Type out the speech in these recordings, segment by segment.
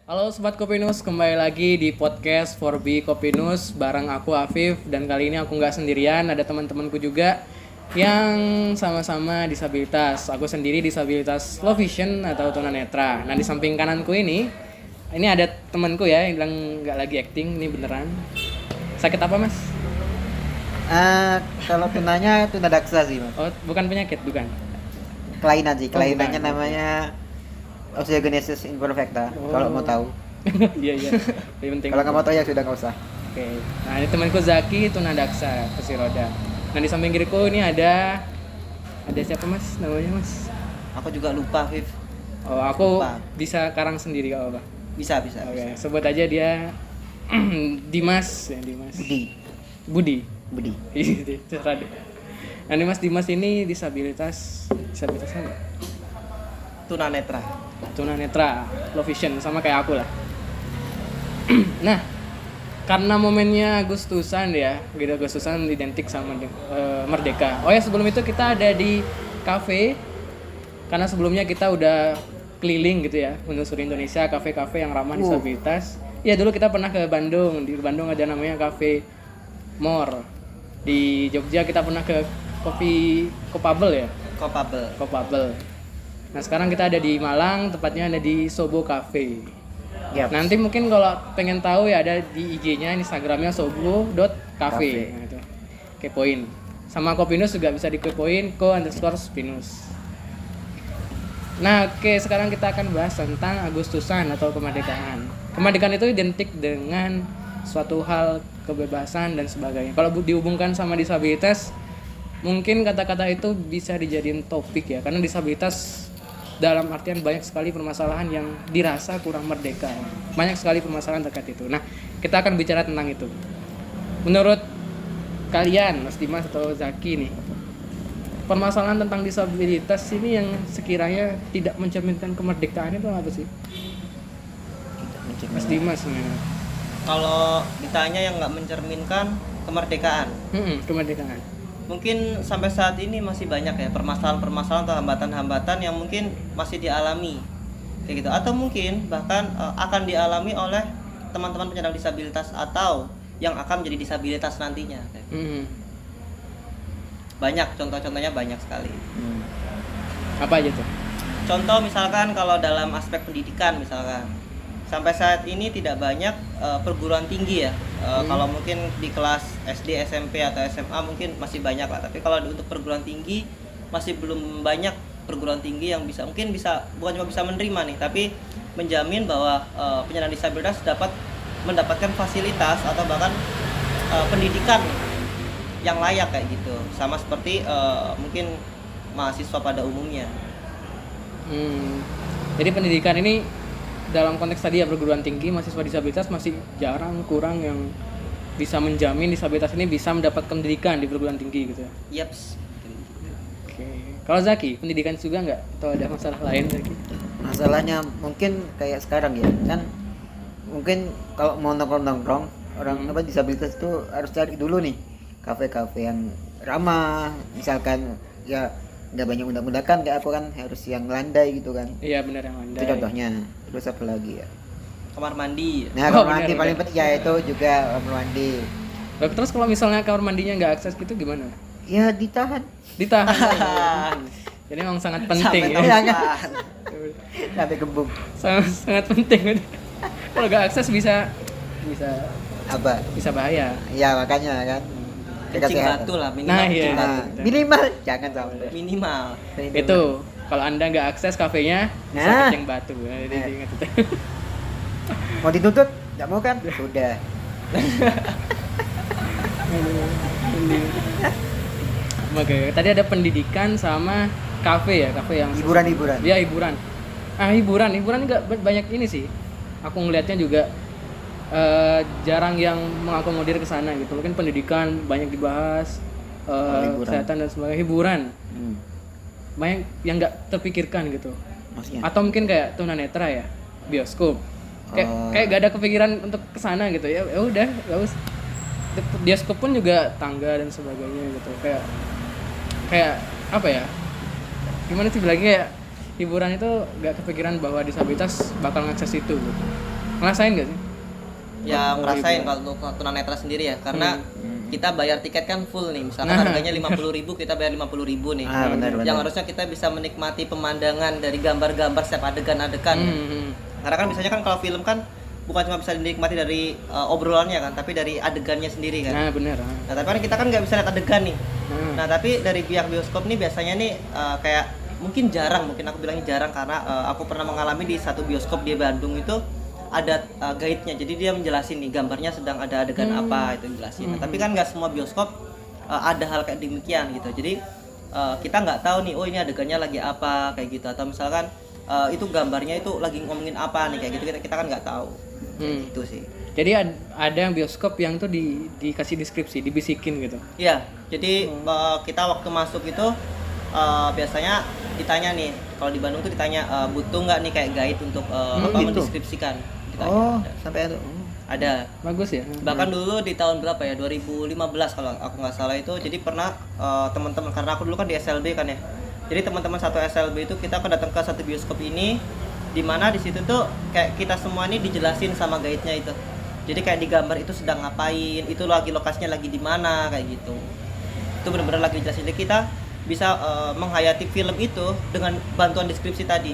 Halo Sobat Kopinus, kembali lagi di podcast 4B Kopinus bareng aku Afif. Dan kali ini aku nggak sendirian, ada teman-temanku juga yang sama-sama disabilitas. Aku sendiri disabilitas low vision atau tunanetra. Nah di samping kananku ini ada temanku ya yang bilang nggak lagi acting, ini beneran. Sakit apa mas? Kalau tunanya tuna daksa sih mas. Oh bukan penyakit, bukan? Kelainan sih, kelainannya bukan. namanya osteogenesis imperfecta. Oh. Kalau mau tahu. Iya, lebih penting. Kalau nggak mau tahu ya sudah nggak usah. Oke, nah ini temanku Zaki tunadaksa kursi roda. Nah di samping kiriku ini ada siapa mas namanya mas? Aku juga lupa, Viv. Oh aku Lupa. bisa karang sendiri kalau apa? Bisa. Oke, sebut aja dia Dimas ya Dimas. Budi. Terserah deh. Nah Dimas ini disabilitas apa? Tunanetra, low vision sama kayak aku lah. Nah, karena momennya Agustusan ya, gitu Agustusan identik sama Merdeka. Oh ya sebelum itu kita ada di kafe, karena sebelumnya kita udah keliling gitu ya, menelusuri Indonesia kafe-kafe yang ramah disabilitas. Ya dulu kita pernah ke Bandung, di Bandung ada namanya Cafe More. Di Jogja kita pernah ke Kopabel ya. Kopabel. Nah sekarang kita ada di Malang, tepatnya ada di Sobo Cafe. Yap. Nanti mungkin kalau pengen tahu ya ada di IG-nya, Instagramnya sobo.cafe. Nah, itu. Kepoin. Sama Kopinus juga bisa dikepoin _Spinus. Nah oke, sekarang kita akan bahas tentang Agustusan atau kemerdekaan. Kemerdekaan itu identik dengan suatu hal kebebasan dan sebagainya. Kalau dihubungkan sama disabilitas, mungkin kata-kata itu bisa dijadiin topik ya, karena disabilitas dalam artian banyak sekali permasalahan yang dirasa kurang merdeka. Banyak sekali permasalahan terkait itu. Nah, kita akan bicara tentang itu. Menurut kalian, Mas Dimas atau Zaki nih, permasalahan tentang disabilitas ini yang sekiranya tidak mencerminkan kemerdekaan itu apa sih? Mas Dimas nih. Kalau ditanya yang nggak mencerminkan kemerdekaan, Kemerdekaan. mungkin sampai saat ini masih banyak ya permasalahan-permasalahan atau hambatan-hambatan yang mungkin masih dialami kayak gitu, atau mungkin bahkan akan dialami oleh teman-teman penyandang disabilitas atau yang akan menjadi disabilitas nantinya. Banyak contoh-contohnya, banyak sekali. Apa aja tuh? Contoh misalkan kalau dalam aspek pendidikan misalkan, sampai saat ini tidak banyak perguruan tinggi ya. Kalau mungkin di kelas SD, SMP atau SMA mungkin masih banyak lah. Tapi kalau untuk perguruan tinggi masih belum banyak perguruan tinggi yang bukan cuma bisa menerima nih, tapi menjamin bahwa penyandang disabilitas dapat mendapatkan fasilitas atau bahkan pendidikan yang layak kayak gitu. Sama seperti mungkin mahasiswa pada umumnya. Jadi pendidikan ini dalam konteks tadi ya perguruan tinggi, mahasiswa disabilitas masih kurang yang bisa menjamin disabilitas ini bisa mendapat pendidikan di perguruan tinggi gitu ya. Yaps. Oke. Kalau Zaki, pendidikan juga nggak? Atau ada masalah lain Zaki? Masalahnya mungkin kayak sekarang ya, kan mungkin kalau mau nongkrong orang disabilitas itu harus cari dulu nih kafe-kafe yang ramah, misalkan ya nggak banyak undak-undakan kayak aku kan, harus yang landai gitu kan. Iya benar yang Itu landai. contohnya. Terus apa lagi ya? Kamar mandi. Nah, kamar mandi paling penting ya itu juga kamar mandi. Terus kalau misalnya kamar mandinya nggak akses gitu gimana? Ya ditahan. Ditahan. Jadi memang sangat penting ya. Iya kan? Sampai gembung. sangat penting. Kalau nggak akses bisa Apa? bahaya. Ya makanya kan. Jaga Kencing kesehatan. batu lah minimal. Nah, iya. kencing batu. Minimal jangan sampai. Minimal. Itu kalau Anda nggak akses kafenya bisa Nah. kencing batu. Jadi ingat itu. Mau dituntut? Enggak mau kan? Sudah. Oke, tadi ada pendidikan sama kafe yang Hiburan-hiburan. Iya, hiburan. Hiburan juga banyak ini sih. Aku ngelihatnya juga jarang yang mengakomodir ke sana gitu. Mungkin pendidikan banyak dibahas, Hiburan. kesehatan dan sebagainya. Hiburan banyak yang nggak terpikirkan gitu. Maksudnya. Atau mungkin kayak tunanetra ya, bioskop. Kayak gak ada kepikiran untuk ke sana gitu ya. Ya udah, enggak usah. Bioskop pun juga tangga dan sebagainya gitu. Kayak apa ya? Gimana sih bilangnya, kayak hiburan itu gak kepikiran bahwa disabilitas bakal ngakses itu gitu. Ngerasain nggak sih? Ya Oh, ngerasain ribu. kalau untuk tunanetra sendiri ya, karena kita bayar tiket kan full nih, misalkan Nah. harganya 50.000 kita bayar 50.000 nih. Ah, benar, Yang benar. harusnya kita bisa menikmati pemandangan dari gambar-gambar setiap adegan-adegan. Karena kan biasanya kan kalau film kan bukan cuma bisa dinikmati dari obrolannya kan, tapi dari adegannya sendiri kan. Nah, bener. Nah, tapi kan kita kan nggak bisa lihat adegan nih. Nah. Nah, tapi dari pihak bioskop nih biasanya nih kayak mungkin jarang, mungkin aku bilangnya jarang karena aku pernah mengalami di satu bioskop di Bandung itu ada guide-nya. Jadi dia menjelasin nih gambarnya sedang ada adegan apa itu jelasin. Nah, tapi kan nggak semua bioskop ada hal kayak demikian gitu. Jadi kita nggak tahu nih, oh ini adegannya lagi apa kayak gitu, atau misalkan itu gambarnya itu lagi ngomongin apa nih kayak gitu, kita kan nggak tahu. Kayak gitu sih. Jadi ada yang bioskop yang tuh dikasih deskripsi, dibisikin gitu. Iya, jadi kita waktu masuk itu biasanya ditanya nih, kalau di Bandung tuh ditanya butuh nggak nih kayak guide untuk gitu. mendeskripsikan. Ditanya, Oh, ada. sampai ada. Ada. Bagus ya. Bahkan dulu di tahun berapa ya, 2015 kalau aku nggak salah itu, jadi pernah teman-teman, karena aku dulu kan di SLB kan ya, jadi teman-teman satu SLB itu kita akan datang ke satu bioskop ini, dimana di situ tuh kayak kita semua ini dijelasin sama guide-nya itu. Jadi kayak di gambar itu sedang ngapain, itu lagi lokasinya lagi di mana kayak gitu. Itu benar-benar lagi dijelasin. Jadi kita bisa menghayati film itu dengan bantuan deskripsi tadi.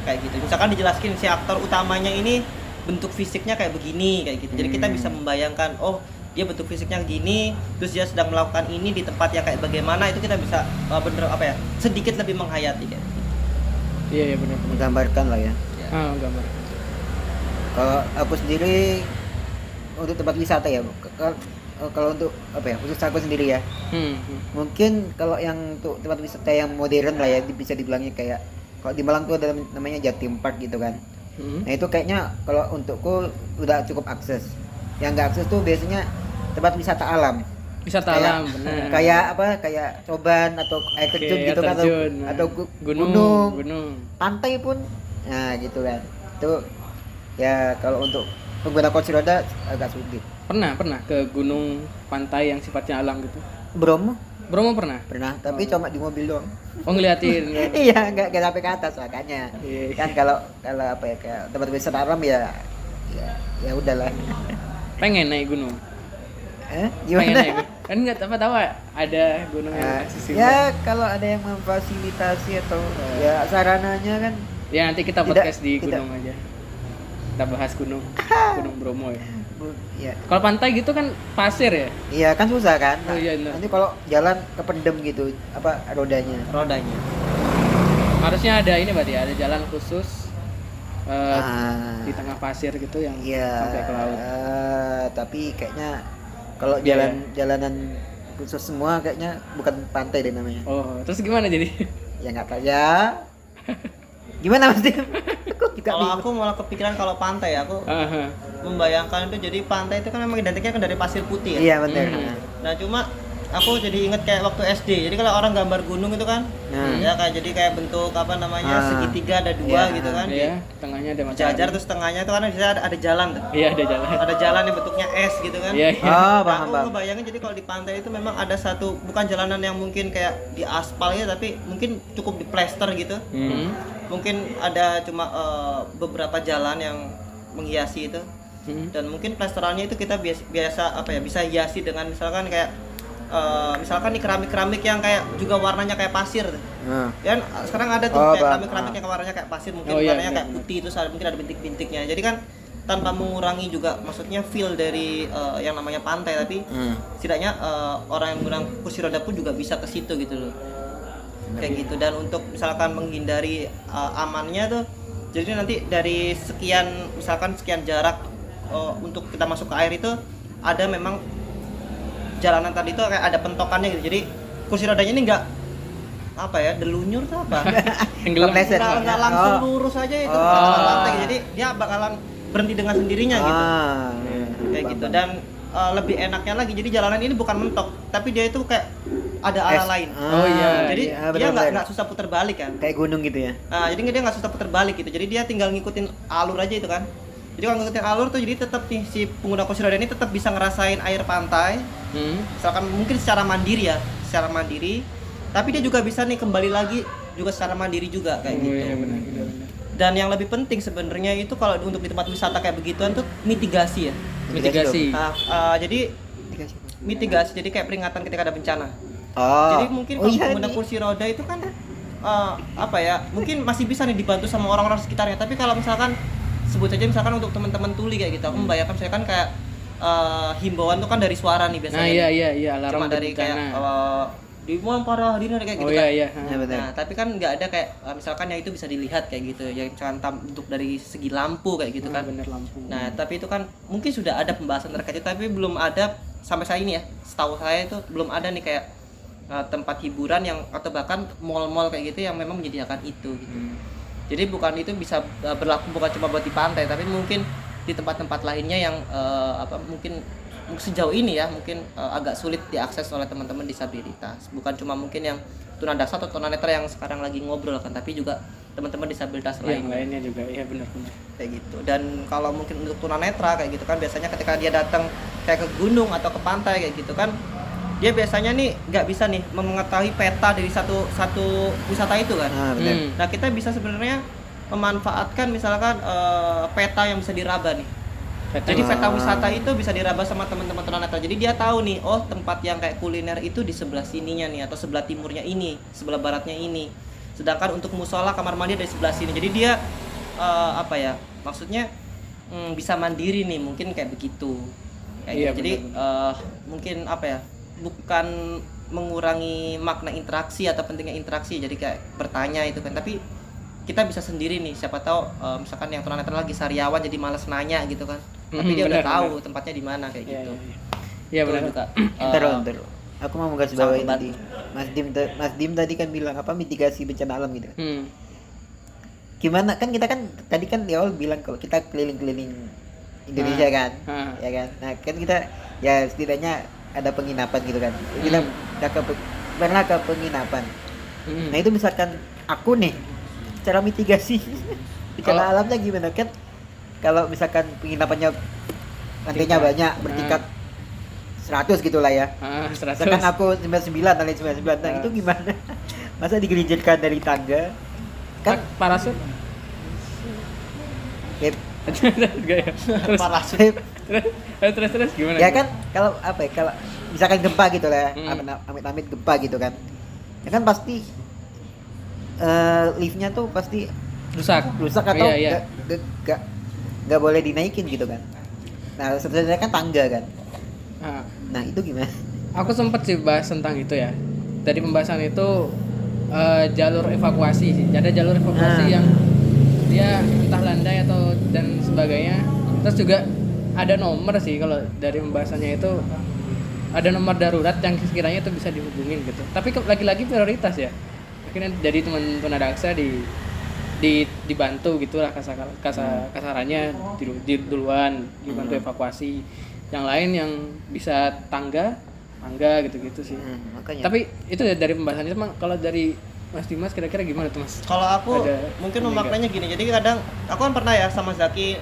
Kayak gitu. Misalkan dijelaskan si aktor utamanya ini bentuk fisiknya kayak begini kayak gitu. Jadi kita bisa membayangkan, oh dia bentuk fisiknya gini, terus dia sedang melakukan ini di tempat yang kayak bagaimana, itu kita bisa bener apa ya, sedikit lebih menghayati kayak gitu. Iya, benar. Menggambarkan lah ya. Ya. Gambar. Kalau aku sendiri untuk tempat wisata ya, kalau untuk apa ya, khusus aku sendiri ya, mungkin kalau yang untuk tempat wisata yang modern lah ya, bisa dibilangnya kayak kalau di Malang tuh ada namanya Jatim Park gitu kan. Nah itu kayaknya kalau untukku udah cukup akses. Yang nggak akses tuh biasanya tempat wisata alam. Wisata Kayak- alam, benar. Kayak apa? Kayak Coban atau air Oke, terjun gitu air kan, terjun, atau gunung. pantai pun, nah gitu kan. Itu ya kalau untuk pengguna kursi roda agak sulit. Pernah ke gunung pantai yang sifatnya alam gitu. Bromo Bromo pernah? tapi cuma di mobil doang. Oh, ngeliatin. Iya, nggak sampai ke atas makanya. Iya. Kan kalau apa ya, kayak tempat wisata alam ya udahlah. Pengen naik gunung. Pengen Gimana? naik. Kan nggak tahu ada gunung yang Nah, aksesibel. ya kalau ada yang memfasilitasi atau ya sarananya kan. Ya nanti kita Tidak- podcast di tidak. gunung aja. Kita bahas gunung Bromo ya. Ya, Kalau pantai gitu kan pasir ya. iya kan susah kan. Oh, iya, benar. Nanti kalau jalan kependem gitu apa rodanya. Rodanya. Harusnya ada ini berarti ada jalan khusus Ah, di tengah pasir gitu yang iya. sampai ke laut. Tapi kayaknya kalau Iya, jalanan khusus semua kayaknya bukan pantai deh namanya. Oh, terus gimana jadi? Ya nggak tahu ya. Gimana Mas Dim? Aku juga Kalau bingung. aku malah kepikiran kalau pantai, aku Aha. membayangkan itu, jadi pantai itu kan memang identiknya kan dari pasir putih ya. Iya benar. Nah cuma aku jadi inget kayak waktu SD, jadi kalau orang gambar gunung itu kan Nah. ya kayak jadi kayak bentuk apa namanya, Ah. segitiga ada dua Iya. gitu kan, Iya, tengahnya ada matahari. jajar, terus tengahnya itu kan bisa ada jalan tuh, Iya, ada jalan. ada jalan yang bentuknya S gitu kan. Iya, iya. Oh, Nah, paham, aku paham. ngebayangin jadi kalau di pantai itu memang ada satu, bukan jalanan yang mungkin kayak di aspal ya, tapi mungkin cukup di plester gitu. Hmm. Mungkin ada cuma beberapa jalan yang menghiasi itu. Hmm. Dan mungkin plesterannya itu kita biasa apa ya, bisa hiasi dengan misalkan kayak misalkan nih keramik yang kayak juga warnanya kayak pasir. Nah. Dan sekarang ada tuh Oh, kayak Bang. keramik yang warnanya kayak pasir, mungkin Oh, iya, warnanya iya, kayak putih, terus mungkin ada bintik-bintiknya. Jadi kan tanpa mengurangi juga maksudnya feel dari yang namanya pantai, tapi setidaknya orang yang menggunakan kursi roda pun juga bisa ke situ gitu loh. Kayak gitu. Dan untuk misalkan menghindari amannya tuh, jadi nanti dari misalkan sekian jarak untuk kita masuk ke air itu ada memang jalanan tadi itu kayak ada pentokannya gitu. Jadi kursi rodanya ini enggak apa ya, delunyur tuh apa? Tenggelam. Kepleset. Nggak langsung Oh. lurus aja itu, Oh. nggak lantai. Jadi dia bakalan berhenti dengan sendirinya gitu. Kayak gitu. Dan lebih enaknya lagi, jadi jalanan ini bukan mentok, tapi dia itu kayak ada ala lain. Oh, iya. Jadi iya, dia benar-benar. nggak susah putar balik kan. Kayak gunung gitu ya. Nah, jadi dia nggak susah putar balik gitu. Jadi dia tinggal ngikutin alur aja itu kan. Jadi kalau ngikutin alur tuh, jadi tetap nih si pengguna kursi roda ini tetap bisa ngerasain air pantai. Misalkan mungkin secara mandiri ya, secara mandiri. Tapi dia juga bisa nih kembali lagi juga secara mandiri juga kayak gitu. Iya, benar. Dan yang lebih penting sebenarnya itu kalau untuk di tempat wisata kayak begituan tuh mitigasi ya. Mitigasi. Nah, jadi mitigasi jadi kayak peringatan ketika ada bencana. Oh. Jadi mungkin kalau iya pengguna nih. kursi roda itu kan apa ya? Mungkin masih bisa nih dibantu sama orang-orang sekitarnya. Tapi kalau misalkan sebut saja misalkan untuk teman-teman tuli kayak gitu, aku membayangkan saya kan kayak himbauan tuh kan dari suara nih biasanya. Nah, nih. iya, alarm Cuma dari bencana. kayak di mohon para hadirin kayak gitu Oh kan. iya. Ya, betul. Nah, tapi kan nggak ada kayak misalkan yang itu bisa dilihat kayak gitu, yang cantam untuk dari segi lampu kayak gitu kan. Bener lampu. Nah, tapi itu kan mungkin sudah ada pembahasan terkait itu, tapi belum ada sampai saat ini ya. Setahu saya itu belum ada nih kayak tempat hiburan yang atau bahkan mall-mall kayak gitu yang memang menyediakan itu gitu. Jadi bukan itu bisa berlaku bukan cuma buat di pantai, tapi mungkin di tempat-tempat lainnya yang mungkin sejauh ini ya mungkin agak sulit diakses oleh teman-teman disabilitas. Bukan cuma mungkin yang tunadaksa atau tunanetra yang sekarang lagi ngobrol kan, tapi juga teman-teman disabilitas Yang lainnya lainnya juga, iya benar. kayak gitu. Dan kalau mungkin untuk tunanetra kayak gitu kan biasanya ketika dia datang kayak ke gunung atau ke pantai kayak gitu kan, dia biasanya nih nggak bisa nih mengetahui peta dari satu wisata itu kan. benar. Nah, kita bisa sebenarnya memanfaatkan misalkan peta yang bisa diraba nih. Jadi peta wisata itu bisa diraba sama teman-teman tunanetra. Jadi dia tahu nih, oh tempat yang kayak kuliner itu di sebelah sininya nih atau sebelah timurnya ini, sebelah baratnya ini. Sedangkan untuk musola kamar mandi dari sebelah sini. Jadi dia maksudnya bisa mandiri nih, mungkin kayak begitu. Kayak Iya, gitu. Jadi mungkin bukan mengurangi makna interaksi atau pentingnya interaksi. Jadi kayak bertanya itu kan, tapi kita bisa sendiri nih, siapa tahu misalkan yang tunanetra lagi sariawan jadi malas nanya gitu kan. Tapi dia udah tahu tempatnya di mana kayak gitu. Iya Itu benar. juga. Ntar. Aku mau menggaris bawahi sangat tadi. Mas Dim tadi kan bilang mitigasi bencana alam gitu. Gimana kan kita kan tadi kan di awal bilang kalau kita keliling-keliling Indonesia kan, ya kan. Nah kan kita ya setidaknya ada penginapan gitu kan. Kita pernah ke penginapan. Nah itu misalkan aku nih cara mitigasi bencana alamnya gimana kan? Kalau misalkan penginapannya lantainya banyak bertingkat 100 gitulah ya. 100. Misalkan aku 99 dan 99, nah itu gimana? Masa digelincirkan dari tangga? Kan parasut. ya, Terus Parasut. terus gimana? ya kan kalau kalau misalkan gempa gitu lah, amit-amit gempa gitu kan. Ya kan pasti liftnya tuh pasti rusak atau iya. nggak boleh dinaikin gitu kan. Nah sebenarnya kan tangga kan. Nah itu gimana? Aku sempet sih bahas tentang itu ya. Dari pembahasan itu jalur evakuasi sih. Ada jalur evakuasi yang dia entah landai atau dan sebagainya. Terus juga ada nomor sih kalau dari pembahasannya itu ada nomor darurat yang sekiranya itu bisa dihubungin gitu. Tapi lagi-lagi prioritas ya. Akhirnya jadi teman tunadaksa dibantu gitulah kasarannya duluan dibantu evakuasi. Yang lain yang bisa tangga gitu sih. Makanya. Tapi itu ya dari pembahasannya. Kalau dari Mas Dimas kira-kira gimana tuh Mas? Kalau aku Ada mungkin memaknainya gini. Jadi kadang aku kan pernah ya sama Zaki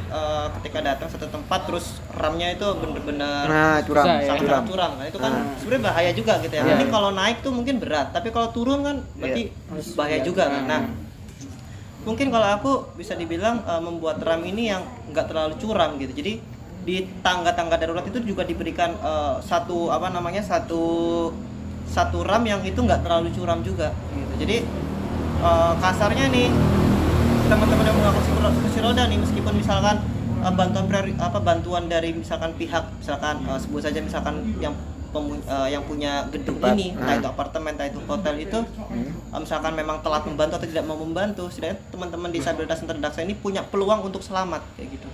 ketika datang satu tempat terus ramnya itu bener-bener curam, Susah ya. sangat curam. Nah, itu kan sebenarnya bahaya juga gitu ya. Iya. Mungkin kalau naik tuh mungkin berat, tapi kalau turun kan berarti bahaya juga kan. Nah, mungkin kalau aku bisa dibilang membuat ram ini yang nggak terlalu curam gitu. Jadi di tangga-tangga darurat itu juga diberikan satu ram yang itu nggak terlalu curam juga gitu. Jadi kasarnya nih teman-teman yang menggunakan kursi roda nih, meskipun misalkan bantuan dari misalkan pihak sebut saja misalkan yang punya gedung tempat, ini, entah itu apartemen, entah itu hotel itu, misalkan memang telat membantu atau tidak mau membantu, setidaknya teman-teman disabilitas dan terdaksa ini punya peluang untuk selamat kayak gitu.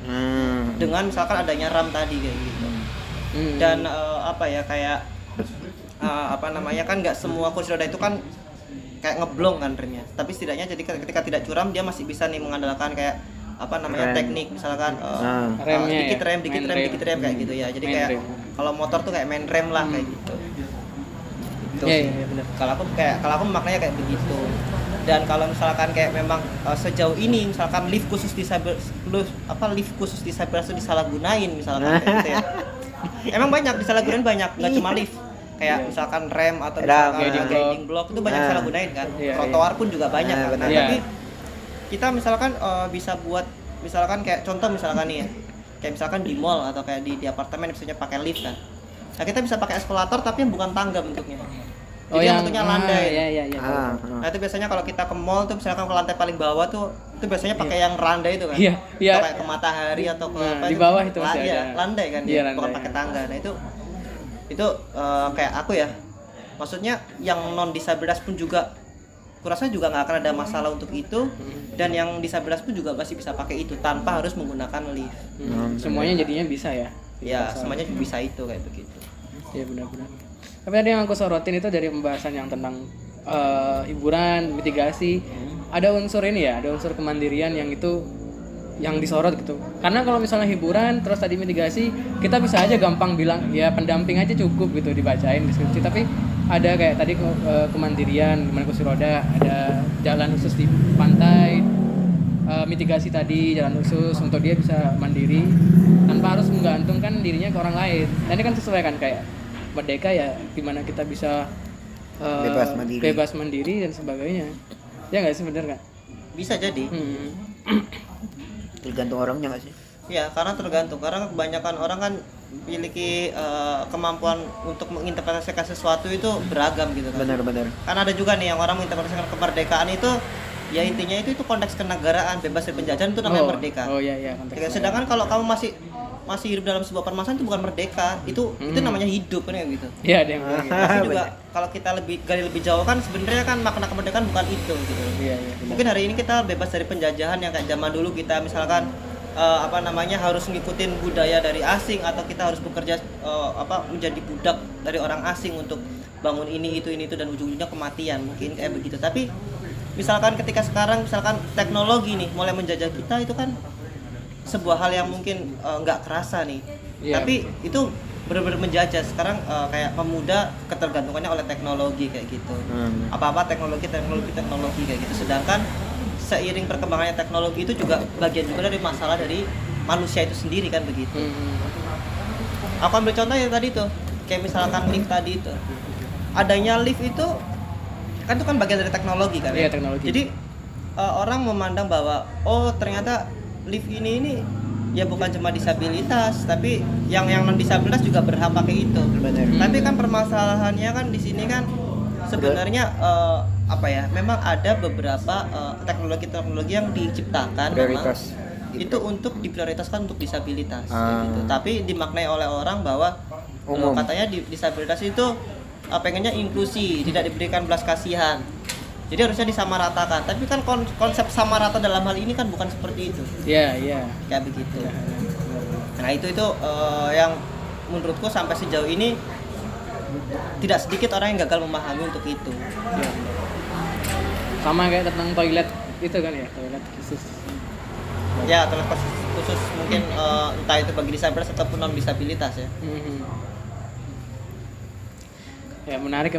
Dengan misalkan adanya ram tadi kayak gitu. Dan kan nggak semua kursi roda itu kan kayak ngeblong kan remnya. Tapi setidaknya jadi ketika tidak curam dia masih bisa nih mengandalkan kayak teknik misalkan remnya dikit ya? rem kayak gitu ya. Jadi Main kayak rem. kalau motor tuh kayak main rem lah kayak gitu. Itu Iya, sih. iya, benar. Kalau aku maknanya kayak begitu. Dan kalau misalkan kayak memang sejauh ini misalkan lift khusus disabilitas itu disalahgunain misalkan kayak gitu ya. Emang banyak disalahgunain banyak, nggak cuma lift. Kayak misalkan rem atau misalkan guiding guiding block itu banyak disalahgunain kan. Iya, Trotoar pun juga banyak kan. Nah, Iya. tapi kita misalkan bisa buat misalkan kayak contoh misalkan nih ya, kayak misalkan di mall atau kayak di apartemen misalnya pakai lift kan. Nah kita bisa pakai eskalator tapi yang bukan tangga bentuknya. Jadi yang bentuknya landai. Iya. Nah itu biasanya kalau kita ke mall tuh misalkan ke lantai paling bawah tuh itu biasanya pakai yang landai itu kan. Iya. Atau kayak ke matahari atau ke apa di bawah itu masih iya, ada. landai kan Iya, dia, bukan landai. pakai tangga. Nah itu kayak aku ya. Maksudnya yang non disabilitas pun juga kurasa juga nggak akan ada masalah untuk itu, dan yang disabilitas pun juga masih bisa pakai itu tanpa harus menggunakan lift. Semuanya jadinya bisa ya. Ya semuanya bisa itu kayak begitu. Iya benar-benar. Tapi tadi yang aku sorotin itu dari pembahasan yang tentang hiburan, mitigasi, ada unsur ini ya, ada unsur kemandirian yang itu yang disorot gitu. Karena kalau misalnya hiburan terus tadi mitigasi, kita bisa aja gampang bilang ya pendamping aja cukup gitu dibacain deskripsi. Tapi ada kayak tadi kemandirian, gimana kursi roda, ada jalan khusus di pantai, mitigasi tadi jalan khusus untuk dia bisa mandiri tanpa harus menggantungkan dirinya ke orang lain. Dan ini kan sesuai kan kayak merdeka ya, gimana kita bisa bebas mandiri dan sebagainya. Ya nggak sih, bener nggak? Bisa jadi. Tergantung orangnya nggak sih? Ya karena tergantung, karena kebanyakan orang kan memiliki kemampuan untuk menginterpretasikan sesuatu itu beragam gitu kan. Benar. Karena ada juga nih yang orang menginterpretasikan kemerdekaan itu ya intinya itu konteks kenegaraan, bebas dari penjajahan itu namanya merdeka. Oh iya konteksnya. Sedangkan kalau kamu masih hidup dalam sebuah permasalahan itu bukan merdeka, itu namanya hidup kan gitu. Iya, ada yang bilang gitu. Tapi juga kalau kita gali lebih jauh kan sebenarnya kan makna kemerdekaan bukan itu gitu. Iya. Mungkin hari ini kita bebas dari penjajahan yang kayak zaman dulu kita misalkan harus ngikutin budaya dari asing, atau kita harus bekerja menjadi budak dari orang asing untuk bangun ini itu dan ujung-ujungnya kematian, mungkin kayak begitu. Tapi misalkan ketika sekarang misalkan teknologi nih mulai menjajah kita, itu kan sebuah hal yang mungkin nggak kerasa nih. Iya. Tapi itu benar-benar menjajah sekarang, kayak pemuda ketergantungannya oleh teknologi kayak gitu. Apa-apa teknologi kayak gitu. Sedangkan seiring perkembangannya teknologi itu juga bagian juga dari masalah dari manusia itu sendiri kan begitu. Aku ambil contoh ya tadi tuh, kayak misalkan lift tadi itu. Adanya lift itu kan bagian dari teknologi kan. Iya, teknologi. Jadi orang memandang bahwa oh ternyata lift ini ya bukan cuma disabilitas, tapi yang non disabilitas juga berhak pakai itu. Tapi kan permasalahannya kan di sini kan sebenarnya memang ada beberapa teknologi yang diciptakan Prioritas memang itu untuk diprioritaskan untuk disabilitas gitu. Tapi dimaknai oleh orang bahwa katanya disabilitas itu pengennya inklusi, tidak diberikan belas kasihan. Jadi harusnya disamaratakan. Tapi kan konsep sama rata dalam hal ini kan bukan seperti itu. Iya. Kayak begitu. Nah, itu yang menurutku sampai sejauh ini tidak sedikit orang yang gagal memahami untuk itu. Ya. Sama kayak tentang toilet itu kan ya, toilet khusus. Ya, toilet khusus mungkin entah itu bagi disabilitas ataupun non disabilitas ya. Ya menarik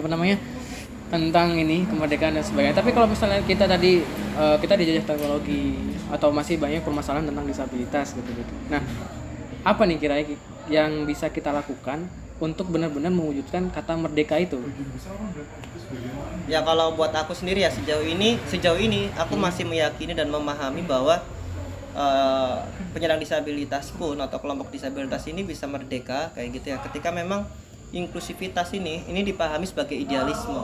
tentang ini kemerdekaan dan sebagainya. Tapi kalau misalnya kita tadi kita dijajah teknologi atau masih banyak permasalahan tentang disabilitas gitu. Nah, apa nih kira-kira yang bisa kita lakukan untuk benar-benar mewujudkan kata merdeka itu? Ya kalau buat aku sendiri ya sejauh ini aku masih meyakini dan memahami bahwa penyandang disabilitas pun atau kelompok disabilitas ini bisa merdeka kayak gitu ya ketika memang inklusivitas ini dipahami sebagai idealisme.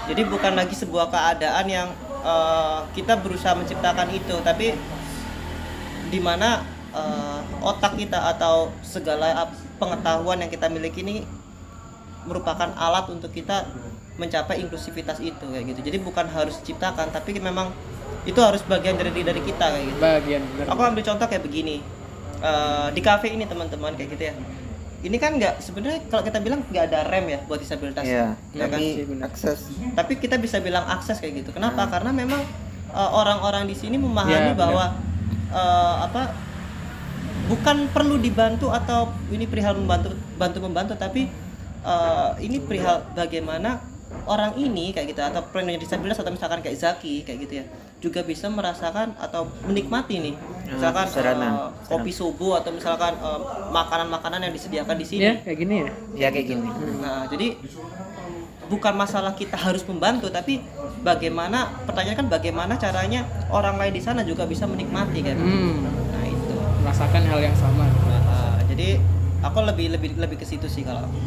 Jadi bukan lagi sebuah keadaan yang kita berusaha menciptakan itu, tapi di mana otak kita atau segala pengetahuan yang kita miliki ini merupakan alat untuk kita mencapai inklusivitas itu kayak gitu. Jadi bukan harus diciptakan, tapi memang itu harus bagian dari kita kayak gitu. Aku ambil contoh kayak begini. Di kafe ini teman-teman kayak gitu ya. Ini kan sebenarnya kalau kita bilang nggak ada rem ya buat disabilitas. Iya, ya kan? Akses. Tapi kita bisa bilang akses kayak gitu. Kenapa? Karena memang orang-orang di sini memahami bahwa bukan perlu dibantu atau ini perihal membantu, tapi ini perihal bagaimana orang ini kayak gitu atau penyandang disabilitas atau misalkan kayak Zaki kayak gitu ya juga bisa merasakan atau menikmati nih misalkan kopi subuh atau misalkan makanan-makanan yang disediakan di sini. Ya kayak gini ya. Ya kayak gini. Nah jadi bukan masalah kita harus membantu, tapi pertanyaannya kan bagaimana caranya orang lain di sana juga bisa menikmati kan. Nah itu Merasakan hal yang sama. jadi aku lebih ke situ sih kalau aku.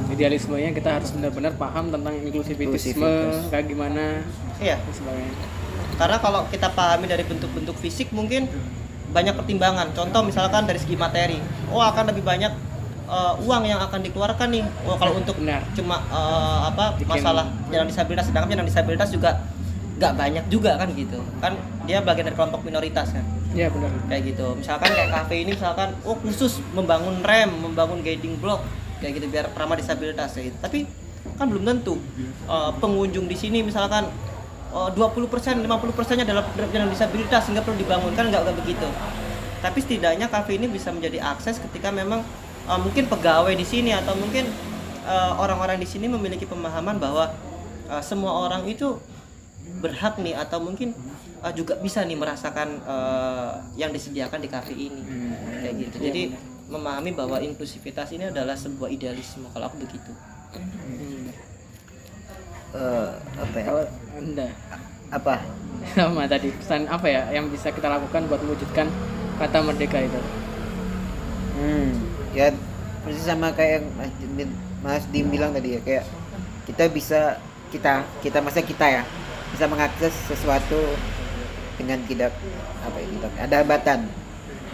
Idealismenya kita harus benar-benar paham tentang inklusivitas kayak gimana Iya, dan sebagainya. karena kalau kita pahami dari bentuk-bentuk fisik mungkin banyak pertimbangan. Contoh misalkan dari segi materi, akan lebih banyak uang yang akan dikeluarkan nih. Kalau untuk Benar. cuma Bikin- masalah jalan disabilitas, sedangkan jalan disabilitas juga nggak banyak juga kan gitu. Kan dia bagian dari kelompok minoritas kan. Iya benar. Kayak gitu. Misalkan kayak kafe ini misalkan khusus membangun rem, membangun guiding block kayak gitu biar ramah disabilitas kayak gitu. Tapi kan belum tentu pengunjung di sini misalkan 20%, 50%-nya adalah jalan disabilitas sehingga perlu dibangun, kan nggak begitu. Tapi setidaknya kafe ini bisa menjadi akses ketika memang mungkin pegawai di sini atau mungkin orang-orang di sini memiliki pemahaman bahwa semua orang itu berhak nih atau mungkin juga bisa nih merasakan yang disediakan di kafe ini kayak gitu. Jadi memahami bahwa inklusivitas ini adalah sebuah idealisme kalau aku begitu. Apa ya? Kalau Anda Apa? sama tadi pesan apa ya yang bisa kita lakukan buat mewujudkan kata merdeka itu? Ya persis sama kayak yang Mas Dim bilang tadi ya, kayak kita masa kita ya bisa mengakses sesuatu dengan tidak ada hambatan.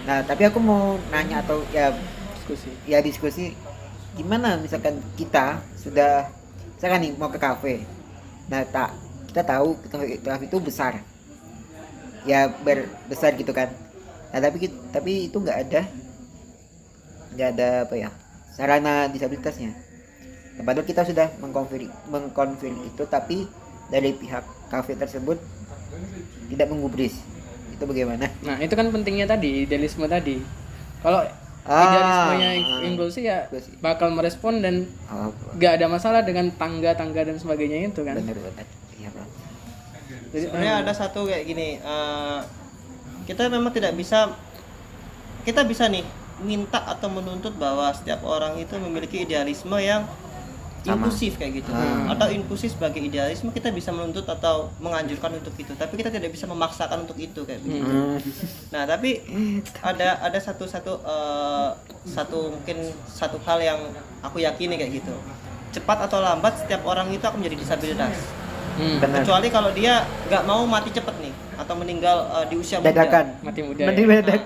Nah tapi aku mau nanya atau diskusi gimana misalkan kita sudah misalkan nih mau ke kafe, nah kita tahu kafe itu besar ya, besar gitu kan. Nah tapi itu nggak ada apa ya sarana disabilitasnya. Nah, padahal kita sudah mengkonfirm itu, tapi dari pihak kafe tersebut tidak menggubris. Itu bagaimana? Nah itu kan pentingnya tadi idealisme tadi. Kalau idealismenya inklusi ya bakal merespon dan gak ada masalah dengan tangga-tangga dan sebagainya itu kan. Benar. Iya, Bang. Jadi, Sebenarnya ada satu kayak gini, kita memang kita bisa nih minta atau menuntut bahwa setiap orang itu memiliki idealisme yang Sama. inklusif kayak gitu, atau inklusif sebagai idealisme kita bisa menuntut atau menganjurkan untuk itu, tapi kita tidak bisa memaksakan untuk itu kayak begitu. Nah tapi ada mungkin satu hal yang aku yakini kayak gitu, cepat atau lambat setiap orang itu akan menjadi disabilitas. Benar. Kecuali kalau dia nggak mau mati cepet nih atau meninggal di usia muda. Dadakan. mati muda. Mati Ya. mendadak.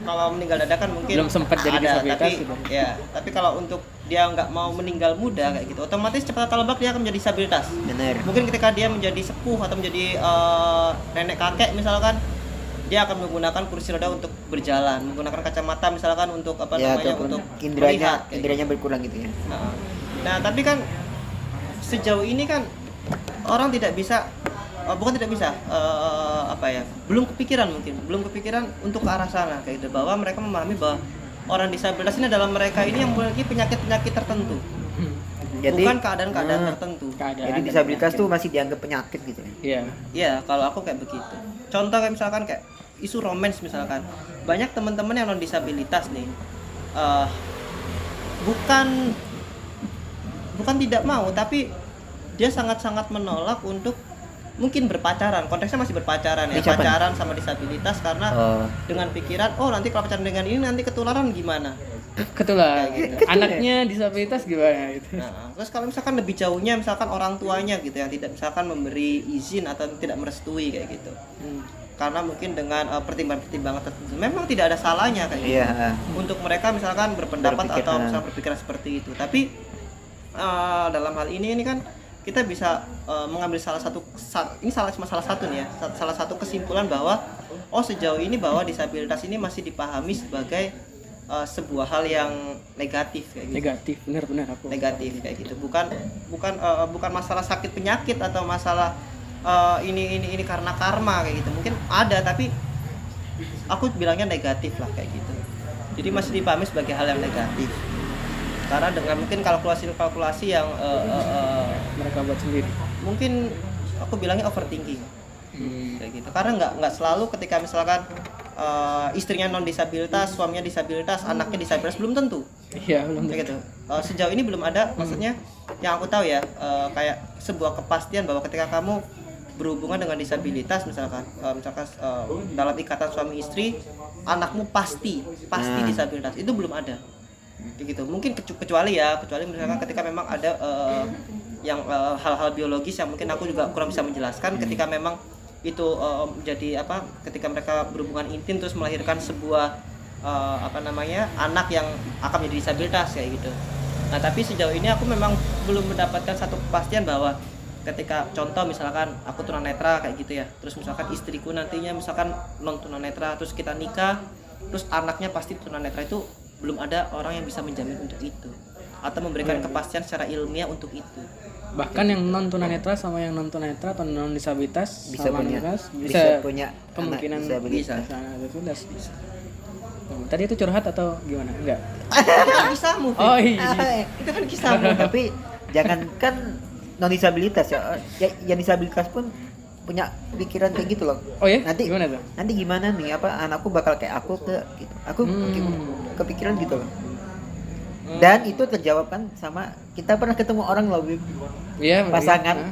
Kalau meninggal dadakan mungkin Belum sempat jadi disabilitas sudah. tapi kalau untuk dia nggak mau meninggal muda kayak gitu, otomatis cepat atau lambat dia akan menjadi disabilitas. Benar. Mungkin ketika dia menjadi sepuh atau menjadi nenek kakek misalkan, dia akan menggunakan kursi roda untuk berjalan, menggunakan kacamata misalkan untuk Ya, untuk indranya melihat, kayak indranya berkurang gitu ya. Nah, tapi kan sejauh ini kan orang tidak bisa, belum kepikiran untuk ke arah sana kayak gitu, bahwa mereka memahami bahwa orang disabilitas ini adalah mereka ini yang memiliki penyakit-penyakit tertentu, Jadi bukan keadaan-keadaan tertentu. jadi disabilitas tuh masih dianggap penyakit gitu ya. Iya. Ya, kalau aku kayak begitu. Contoh kayak misalkan kayak isu romance misalkan, banyak teman-teman yang non disabilitas nih, bukan tidak mau, tapi dia sangat-sangat menolak untuk mungkin berpacaran. Konteksnya masih berpacaran ya, Siapa nih? pacaran sama disabilitas karena dengan pikiran nanti kalau pacaran dengan ini nanti ketularan gimana. Ketulah. Kayak gitu. Anaknya disabilitas gimana gitu. Nah, terus kalau misalkan lebih jauhnya misalkan orang tuanya gitu yang tidak misalkan memberi izin atau tidak merestui kayak gitu. Karena mungkin dengan pertimbangan-pertimbangan tertentu memang tidak ada salahnya kayak gitu. Iya. Untuk mereka misalkan berpendapat Berpikir, atau misalkan berpikiran seperti itu. Tapi dalam hal ini kan kita bisa mengambil salah satu nih ya, salah satu kesimpulan bahwa sejauh ini bahwa disabilitas ini masih dipahami sebagai sebuah hal yang negatif kayak gitu. Negatif, benar aku. Negatif kayak gitu. Bukan masalah sakit penyakit atau masalah ini karena karma kayak gitu. Mungkin ada, tapi aku bilangnya negatif lah kayak gitu. Jadi masih dipahami sebagai hal yang negatif. Karena dengan mungkin kalkulasi yang Mereka buat sendiri. mungkin aku bilangnya overthinking kayak gitu. Karena nggak selalu ketika misalkan istrinya non disabilitas, suaminya disabilitas, anaknya disabilitas, belum tentu. Iya, belum Kayak tentu. gitu. Sejauh ini belum ada, maksudnya yang aku tahu ya, kayak sebuah kepastian bahwa ketika kamu berhubungan dengan disabilitas misalkan dalam ikatan suami istri, anakmu pasti disabilitas, itu belum ada. Kayak gitu. Mungkin kecuali misalkan ketika memang ada yang hal-hal biologis yang mungkin aku juga kurang bisa menjelaskan, ketika memang itu jadi apa, ketika mereka berhubungan intim terus melahirkan sebuah anak yang akan menjadi disabilitas kayak gitu. Nah, tapi sejauh ini aku memang belum mendapatkan satu kepastian bahwa ketika contoh misalkan aku tunanetra kayak gitu ya, terus misalkan istriku nantinya misalkan non tunanetra, terus kita nikah, terus anaknya pasti tunanetra, itu belum ada orang yang bisa menjamin untuk itu atau memberikan kepastian secara ilmiah untuk itu. Bahkan yang non tunanetra sama yang non tunanetra atau non disabilitas Bisa sama punya- disabilitas bisa punya kemungkinan anak disabilitas. bisa. Tadi itu curhat atau gimana? Enggak. Itu kan kisahmu, Fit. Oh iya. Itu kan kisahmu. Tapi jangankan non disabilitas ya, yang disabilitas pun punya pikiran kayak gitu loh. Oh ya? Nanti Gimana tuh? Nanti gimana nih, apa anakku bakal kayak aku ke gitu. Aku kepikiran gitu loh. Dan itu terjawabkan sama kita pernah ketemu orang loh, Bib. Iya, pasangan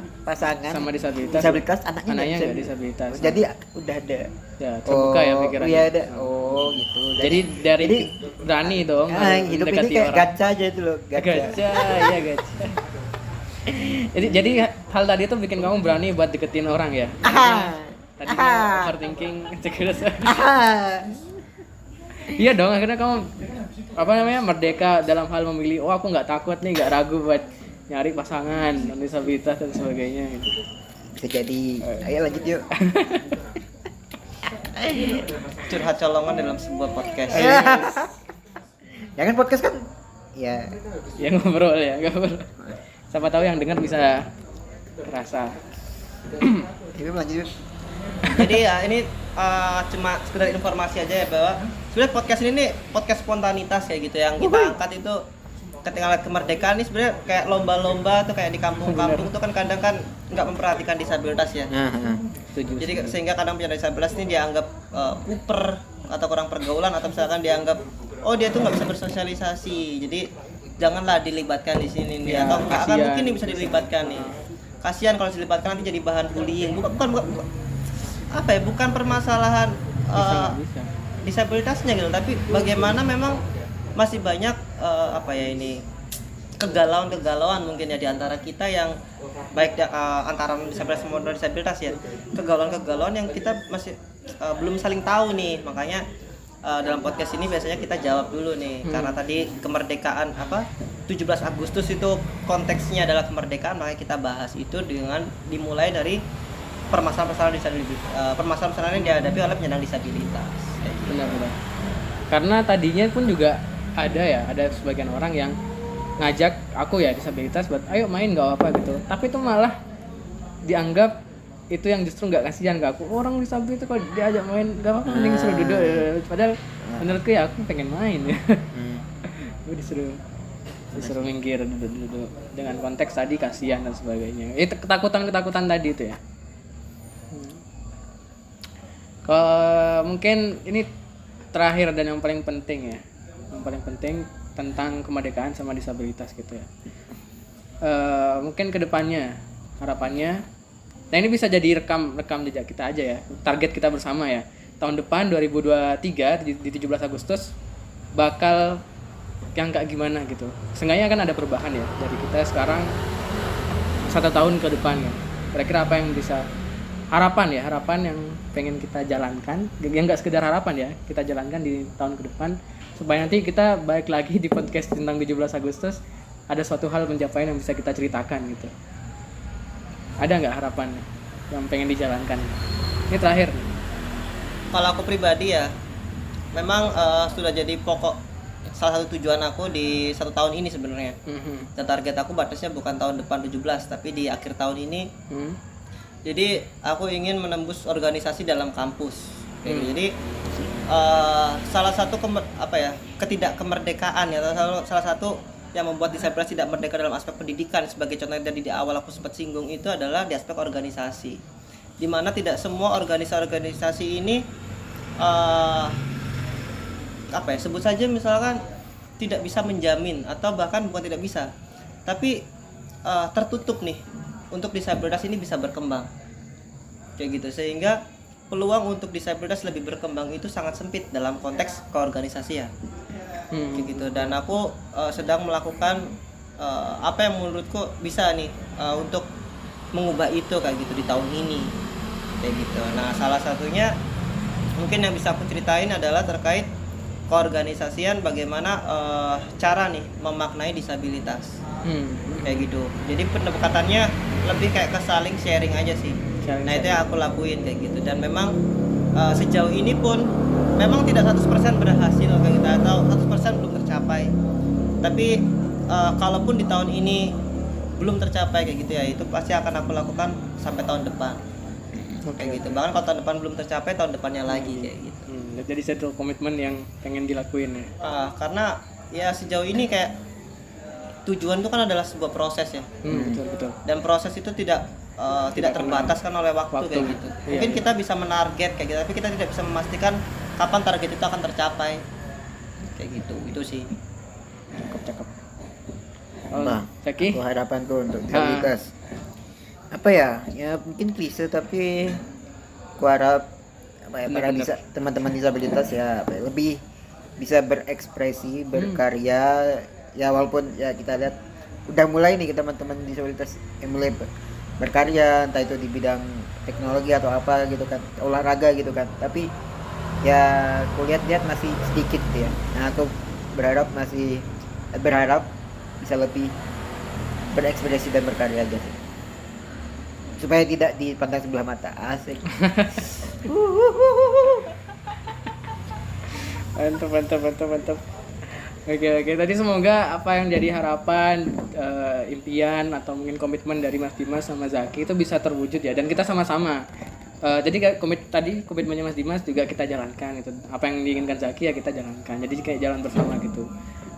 sama disabilitas anaknya nggak disabilitas. Jadi udah ada Ya, terbuka ya pikirannya. Iya ada. Oh gitu. Jadi dari berani dong hidup ini kayak orang. gacha aja itu loh, Gacha, iya gacha. jadi hal tadi itu bikin kamu berani buat deketin orang ya? Tadi overthinking terus. Iya dong, akhirnya kamu merdeka dalam hal memilih. Oh, aku nggak takut nih, nggak ragu buat nyari pasangan non disabilitas dan sebagainya gitu. Bisa jadi. Ayo lanjut yuk. Curhat colongan dalam sebuah podcast. Jangan podcast kan ya Ya ngobrol. Siapa tahu yang dengar bisa terasa. Bib lanjut. Jadi ya ini cuma sekedar informasi aja ya, bahwa sebenarnya podcast ini nih podcast spontanitas kayak gitu, yang kita angkat itu ketika kemerdekaan ini sebenarnya kayak lomba-lomba tuh, kayak di kampung-kampung tuh kan kadang kan nggak memperhatikan disabilitas ya. Setuju. Jadi sehingga kadang penyandang disabilitas ini dianggap kuper atau kurang pergaulan, atau misalkan dianggap oh dia tuh nggak bisa bersosialisasi, jadi janganlah dilibatkan di sini nih, Ya, atau nggak akan kasihan. mungkin nih bisa dilibatkan nih. Kasihan kalau dilibatkan nanti jadi bahan bullying. Bukan apa ya, bukan permasalahan Bisa. disabilitasnya gitu, tapi bagaimana memang masih banyak kegalauan mungkin ya di antara kita, yang baik antara disabilitas sama non disabilitas ya, kegalauan yang kita masih belum saling tahu nih. Makanya dalam podcast ini biasanya kita jawab dulu nih, karena tadi kemerdekaan 17 Agustus itu konteksnya adalah kemerdekaan, makanya kita bahas itu dengan dimulai dari permasalahan permasalahan yang dihadapi oleh penyandang disabilitas. Benar. Karena tadinya pun juga ada sebagian orang yang ngajak aku ya disabilitas buat ayo main nggak apa gitu, tapi itu malah dianggap itu yang justru nggak kasihan ke aku. Orang disabilitas itu kalau diajak main nggak apa-apa, mending suruh duduk. Padahal menurutku ya aku pengen main ya. Gue disuruh minggir duduk dengan konteks tadi kasihan dan sebagainya. Itu ketakutan tadi itu ya. Kalau mungkin ini terakhir dan yang paling penting ya, yang paling penting tentang kemerdekaan sama disabilitas gitu ya. Mungkin kedepannya harapannya, nah ini bisa jadi rekam jejak kita aja ya, target kita bersama ya. Tahun depan 2023 di 17 Agustus bakal yang kayak gimana gitu. Seenggaknya kan ada perubahan ya dari kita sekarang 1 tahun ke depan ya. Kira-kira apa yang bisa harapan yang pengen kita jalankan, yang nggak sekedar harapan ya, kita jalankan di tahun ke depan supaya nanti kita balik lagi di podcast tentang 17 Agustus ada suatu hal pencapaian yang bisa kita ceritakan gitu. Ada nggak harapan yang pengen dijalankan? Ini terakhir. Kalau aku pribadi ya, memang sudah jadi pokok salah satu tujuan aku di 1 tahun ini sebenarnya. Dan target aku batasnya bukan tahun depan 17, tapi di akhir tahun ini. Jadi aku ingin menembus organisasi dalam kampus. Jadi salah satu ketidakkemerdekaan ya, salah satu yang membuat disabilitas tidak merdeka dalam aspek pendidikan, sebagai contoh yang tadi di awal aku sempat singgung, itu adalah di aspek organisasi, di mana tidak semua organisasi ini eh, apa ya, sebut saja misalkan tidak bisa menjamin, atau bahkan bukan tidak bisa, tapi tertutup nih untuk disabilitas ini bisa berkembang kayak gitu, sehingga peluang untuk disabilitas lebih berkembang itu sangat sempit dalam konteks keorganisasian kayak gitu. Dan aku sedang melakukan apa yang menurutku bisa nih untuk mengubah itu kayak gitu di tahun ini kayak gitu. Nah, salah satunya mungkin yang bisa aku ceritain adalah terkait keorganisasian, bagaimana cara nih memaknai disabilitas kayak gitu. Jadi pendekatannya lebih kayak ke saling sharing aja sih. Nah, itu yang aku lakuin kayak gitu. Dan memang sejauh ini pun memang tidak 100% berhasil kayak gitu, atau 100% belum tercapai. Tapi kalaupun di tahun ini belum tercapai kayak gitu ya, itu pasti akan aku lakukan sampai tahun depan. Kayak gitu. Bahkan kalau tahun depan belum tercapai, tahun depannya lagi kayak gitu. Jadi satu komitmen yang pengen dilakuin ya. Karena ya sejauh ini kayak tujuan itu kan adalah sebuah proses ya. Betul. Dan proses itu tidak terbatas kan oleh waktu kayak gitu. Mungkin kita bisa menarget kayak gitu, tapi kita tidak bisa memastikan kapan target itu akan tercapai. Kayak gitu. Itu sih. Cakep. Nah, Zaki? harapanku untuk disabilitas apa ya? Ya mungkin klise, tapi aku harap apa ya, para teman-teman disabilitas ya apa ya, lebih bisa berekspresi, berkarya. Ya walaupun ya kita lihat udah mulai nih teman-teman disabilitas yang mulai berkarya, entah itu di bidang teknologi atau apa gitu kan, olahraga gitu kan. Tapi ya aku lihat masih sedikit ya. Nah, aku berharap bisa lebih berekspresi dan berkarya aja sih. Supaya tidak dipandang sebelah mata. Asik. Mantap. Oke. Tadi semoga apa yang jadi harapan, impian atau mungkin komitmen dari Mas Dimas sama Zaki itu bisa terwujud ya, dan kita sama-sama. Jadi kayak komitmennya Mas Dimas juga kita jalankan gitu. Apa yang diinginkan Zaki ya kita jalankan. Jadi kayak jalan bersama gitu.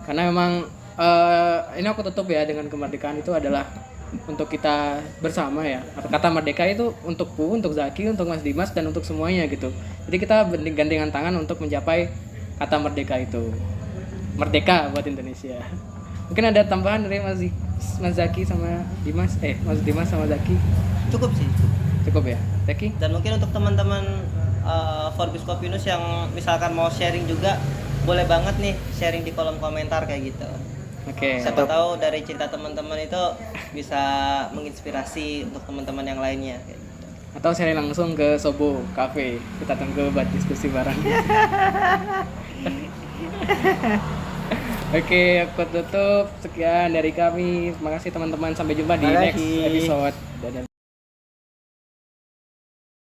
Karena memang ini aku tutup ya dengan kemerdekaan itu adalah untuk kita bersama ya. Kata merdeka itu untukku, untuk Zaki, untuk Mas Dimas, dan untuk semuanya gitu. Jadi kita gandengan tangan untuk mencapai kata merdeka itu. Merdeka buat Indonesia. Mungkin ada tambahan dari Mas Zaki sama Dimas? Mas Dimas sama Zaki? Cukup sih. Cukup ya, Zaki? Dan mungkin untuk teman-teman Forbes Kopinus yang misalkan mau sharing juga, boleh banget nih sharing di kolom komentar kayak gitu. Oke. Siapa tahu dari cerita teman-teman itu bisa menginspirasi untuk teman-teman yang lainnya kayak gitu. Atau sharing langsung ke Sobo Cafe. Kita tunggu buat diskusi bareng. Oke, aku tutup. Sekian dari kami. Terima kasih teman-teman. Sampai jumpa di next episode. Dadah.